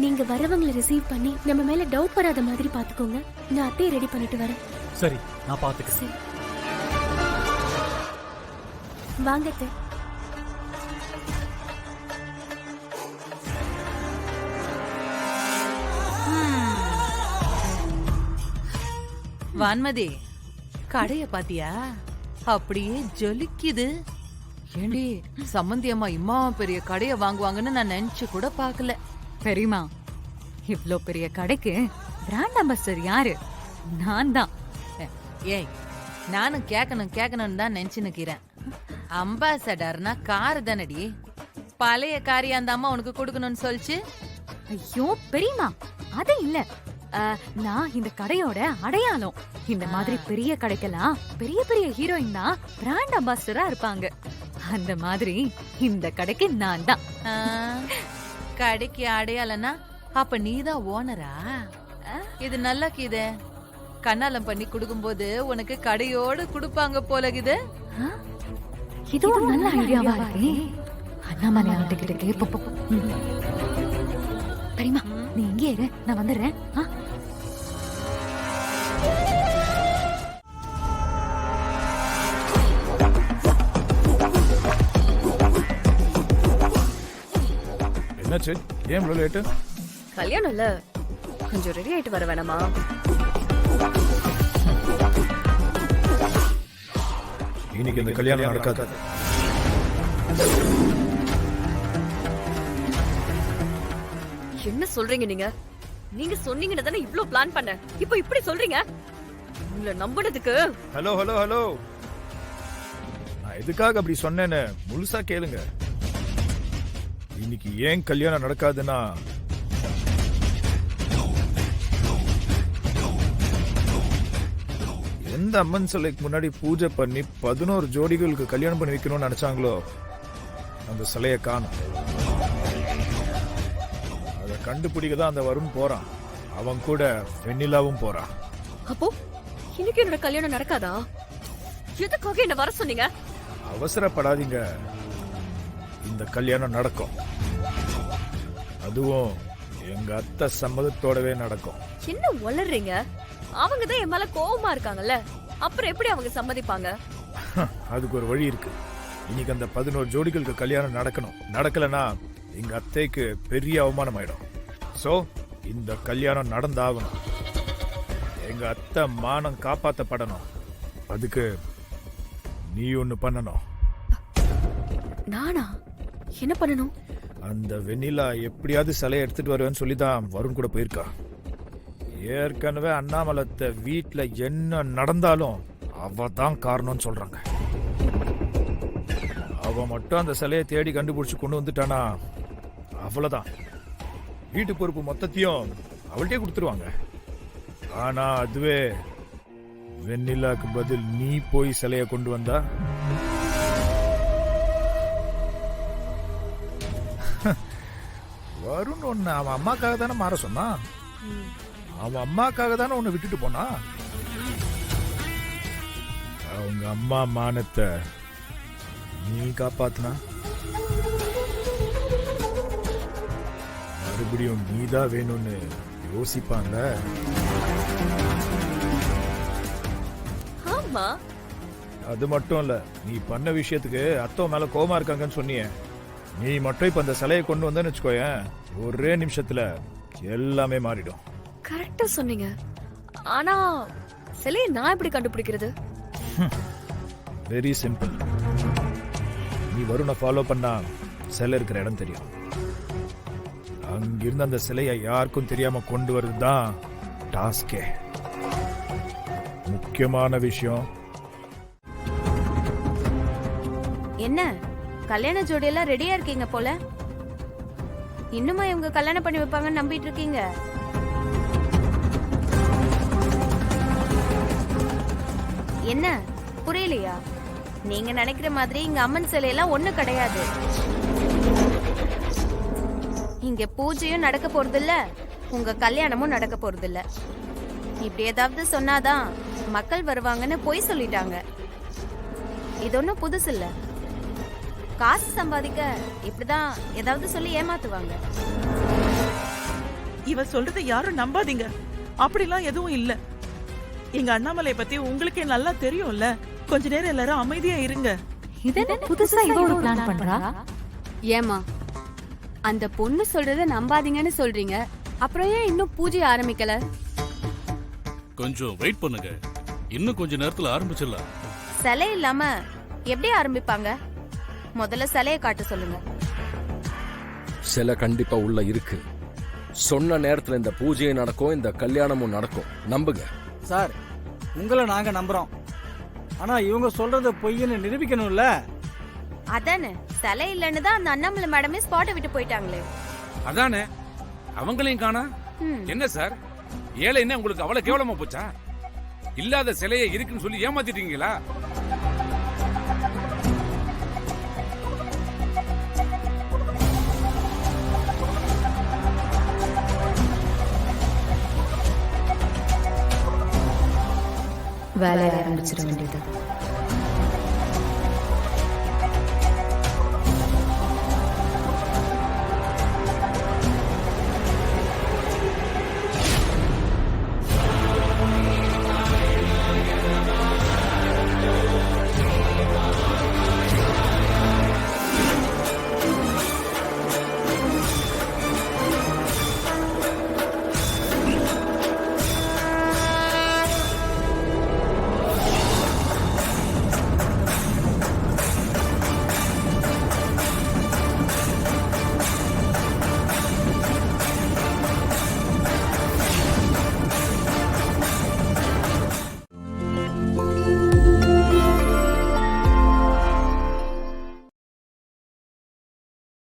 நீங்க வரவங்களை ரிசீவ் பண்ணி நம்ம மேல டவுட் வராத மாதிரி பாத்துக்கோங்க. நான் அத்தையை ரெடி பண்ணிட்டு வரேன். சரி, நான் பாத்துக்கிறேன். சரி, வாங்க அத்தை. வான்மதி, கடைய பாத்தியா? அப்படியே ஜொலிக்குது. ஏண்டி சம்மந்தி அம்மா இம்மா பெரிய கடைய வாங்குவாங்கன்னு நான் நினைச்சு கூட பாக்கல. பெரியமா, இவ்ளோ பெரிய கடைக்கு பிராண்ட் அம்பாசிடர் யாரு? நான் தான். ஏய், நானும் கேட்கணும்னு தான் நினைச்சு நிக்கிறேன். அம்பாசடர்னா காரு தானடி. பழைய காரி அந்த அம்மா உனக்கு கொடுக்கணும்னு சொல்லிச்சு. ஐயோ பெரியமா, அது இல்ல. நான் இந்த கடையோட அடையாளம். இந்த மாதிரி பெரிய கடைக்கெல்லாம் பெரிய பெரிய ஹீரோயின் தான் பிராண்ட் அம்பாசிடரா இருப்பாங்க. அந்த மாதிரி இந்த கடைக்கு நான் தான். கடைக்கு அடையாளனா அப்ப நீதான் ஓனரா? இது நல்லா கீது. கண்ணாலம் பண்ணி குடுக்கும்போது உனக்கு கடையோடு குடுப்பாங்க போலகுது. இது ஒரு நல்ல ஐடியாவா இருக்கே. அண்ணாமலை ஆட்டுக்கிட்ட கேப்போம். பெரியமா, நீ இங்கே இரு, நான் வந்துடுறேன். என்னாச்சு? ஏன் இவ்வளவு லேட்டு? கல்யாணம் இல்ல, கொஞ்சம் ரெடி ஆயிட்டு வர வேணாமா? இன்னைக்கு இந்த கல்யாணம் நடக்காது. என்ன சொல்றீங்க நீங்க? நீங்க சொன்னீங்கன்னு தானே இவ்ளோ பிளான் பண்ண. இப்போ இப்படி சொல்றீங்க? உங்களை நம்பினதுக்கு. ஹலோ ஹலோ ஹலோ, நான் எதுக்காக அப்படி சொன்னேன்னு முழுசா கேளுங்க. இன்னைக்கு ஏன் கல்யாணம் நடக்காதுன்னா, எந்த அம்மன் சிலைக்கு முன்னாடி பூஜை பண்ணி 11 ஜோடிகளுக்கு கல்யாணம் பண்ணி வைக்கணும்னு நினைச்சாங்களோ அந்த சிலையை காணும். அதை கண்டுபிடிக்க தான் அந்த வருண் போறான். அவன் கூட வெண்ணிலாவும் போறான். அப்போ இன்னைக்கு என்னோட கல்யாணம் நடக்காதா? எதுக்காக என்ன வர சொன்னீங்க? அவசரப்படாதீங்க, இந்த கல்யாணம் நடக்கும். அதுவும் எங்க அத்தை சம்மதத்தோடவே நடக்கும். என்ன உளறீங்க? அவங்க தான் என் மேல கோவமா இருக்காங்கல்ல, அப்புறம் எப்படி அவங்க சம்மதிப்பாங்க? அதுக்கு ஒரு வழி இருக்கு. இன்னைக்கு அந்த 11 ஜோடிகளுக்கு கல்யாணம் நடக்கணும். நடக்கலனா எங்க அத்தைக்கு பெரிய அவமானம் ஆயிடும். சோ இந்த கல்யாணம் நடந்தாகணும். எங்க அத்தை மானம் காப்பாத்தப்படணும். அதுக்கு நீ ஒண்ணு பண்ணணும். நானா? என்ன பண்ணணும்? அந்த வெண்ணிலா எப்படியாவது சிலையை எடுத்துட்டு வருவேன்னு சொல்லிதான் வருண் கூட போயிருக்கா. ஏற்கனவே அண்ணாமலத்தை வீட்டுல என்ன நடந்தாலும் அவ தான் காரணம்னு சொல்றாங்க. அவ மட்டும் அந்த சிலையை தேடி கண்டுபிடிச்சு கொண்டு வந்துட்டானா அவ்வளவுதான். வீட்டு பொறுப்பு மொத்தத்தையும் அவள்கிட்டே கொடுத்துருவாங்க. ஆனா அதுவே வெண்ணிலாக்கு பதில் நீ போய் சிலையை கொண்டு வந்தா வருண் ஒன்னு அவன் அம்மாக்காக தானே மாற சொன்னான். அவன் அம்மாக்காக தானே உன்னை விட்டுட்டு போனா. அவங்க அம்மா மானத்தை நீ காப்பாத்தினா மறுபடியும் நீதான் வேணும்னு யோசிப்பாங்க. ஆமா, அது மட்டும் இல்ல, நீ பண்ண விஷயத்துக்கு அத்தோ மேல கோவமா இருக்காங்கன்னு சொன்னியே. நீ மட்டும் இப்ப அந்த சிலையை கொண்டு வந்தேன்னு வச்சுக்கோயேன், ஒரே நிமிஷத்துல எல்லாமே மாறிடும். கரெக்டா சொன்னீங்க. ஆனா சிலையை நான் எப்படி கண்டுபிடிக்கிறது? Very simple. நீ வருணை ஃபாலோ பண்ணா சிலை இருக்கிற இடம் தெரியும். அங்கிருந்து அந்த சிலையை யாருக்கும் தெரியாம கொண்டு வருதுதான் டாஸ்கே. முக்கியமான விஷயம். என்ன கல்யாண ஜோடியெல்லாம் ரெடியா இருக்கீங்க போல. இன்னுமா இவங்க கல்யாணம் பண்ணி வைப்பாங்கன்னு நம்பிட்டு இருக்கீங்க? என்ன புரியலையா? நீங்க நினைக்கிற மாதிரி இங்க அம்மன் சிலையெல்லாம் ஒண்ணு கிடையாது. இங்க பூஜையும் நடக்க போறது இல்ல, உங்க கல்யாணமும் நடக்க போறது இல்ல. இப்படி ஏதாவது சொன்னாதான் மக்கள் வருவாங்கன்னு பொய் சொல்லிட்டாங்க. இது ஒன்னும் புதுசு இல்ல. காசு சம்பாதிக்க இப்படிதான் ஏதாவது சொல்லி ஏமாத்துவாங்க. இவ சொல்றதை யாரும் நம்பாதீங்க. அப்படிலாம் எதுவும் இல்ல. எங்க அண்ணாமலை பத்தி உங்களுக்கே நல்லா தெரியும்ல. கொஞ்ச நேரம் எல்லாரும் அமைதியா இருங்க. இதென்ன புதுசா இவ ஒரு பிளான் பண்றா? ஏமா அந்த பொண்ணு சொல்றத நம்பாதீங்கன்னு சொல்றீங்க, அப்புறம் ஏன் இன்னும் பூஜை ஆரம்பிக்கல? கொஞ்சம் வெயிட் பண்ணுங்க, இன்னும் கொஞ்ச நேரத்துல ஆரம்பிச்சிடலாம். சிலை இல்லாம எப்படி ஆரம்பிப்பாங்க? முதல்ல சிலையை காட்ட சொல்லுங்க. சிலை கண்டிப்பா உள்ள இருக்கு. சொன்ன நேரத்துல இந்த பூஜையும் நடக்கும், இந்த கல்யாணமும் நடக்கும். நம்புங்க சார். உங்களை நாங்க நம்புறோம். ஆனா இவங்க சொல்றத பொய்ன்னு நிரூபிக்கணும்ல. அதானே, சிலை இல்லைன்னு தான் அந்த அண்ணாமலை மேடமே ஸ்பாட்டை விட்டு போயிட்டாங்களே. அதானே, அவங்களையும் காணா. என்ன சார், ஏழை என்ன உங்களுக்கு அவ்வளவு கேவலமா போச்சா? இல்லாத சிலையை இருக்குன்னு சொல்லி ஏமாத்திட்டீங்களா? வேலையை ஆரம்பிச்சிட வேண்டியது.